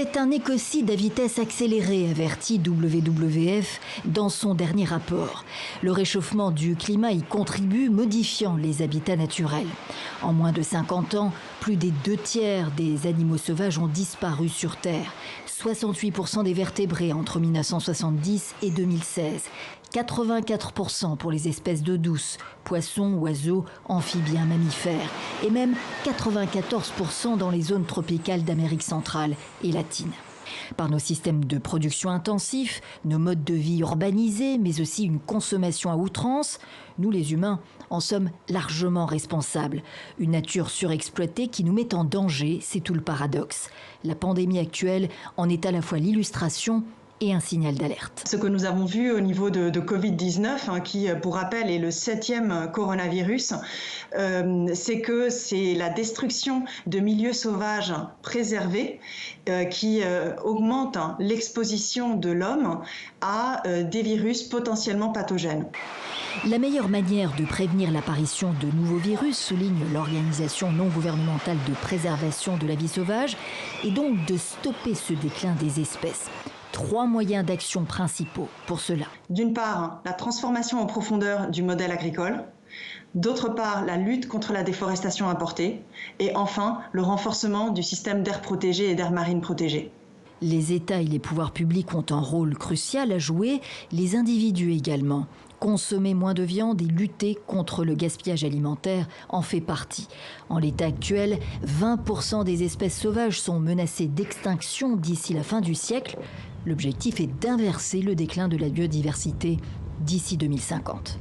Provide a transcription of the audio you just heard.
C'est un écocide à vitesse accélérée, avertit WWF dans son dernier rapport. Le réchauffement du climat y contribue, modifiant les habitats naturels. En moins de 50 ans, plus des 2/3 des animaux sauvages ont disparu sur Terre. 68% des vertébrés entre 1970 et 2016. 84% pour les espèces d'eau douce, poissons, oiseaux, amphibiens, mammifères. Et même 94% dans les zones tropicales d'Amérique centrale et latine. Par nos systèmes de production intensifs, nos modes de vie urbanisés, mais aussi une consommation à outrance, nous les humains en sommes largement responsables. Une nature surexploitée qui nous met en danger, c'est tout le paradoxe. La pandémie actuelle en est à la fois l'illustration et un signal d'alerte. Ce que nous avons vu au niveau de Covid-19, qui, pour rappel, est le 7e coronavirus, c'est que c'est la destruction de milieux sauvages préservés qui augmente l'exposition de l'homme à des virus potentiellement pathogènes. La meilleure manière de prévenir l'apparition de nouveaux virus, souligne l'organisation non gouvernementale de préservation de la vie sauvage, est donc de stopper ce déclin des espèces. 3 moyens d'action principaux pour cela. D'une part, la transformation en profondeur du modèle agricole. D'autre part, la lutte contre la déforestation importée. Et enfin, le renforcement du système d'aires protégées et d'aires marines protégées. Les États et les pouvoirs publics ont un rôle crucial à jouer, les individus également. Consommer moins de viande et lutter contre le gaspillage alimentaire en fait partie. En l'état actuel, 20% des espèces sauvages sont menacées d'extinction d'ici la fin du siècle. L'objectif est d'inverser le déclin de la biodiversité d'ici 2050.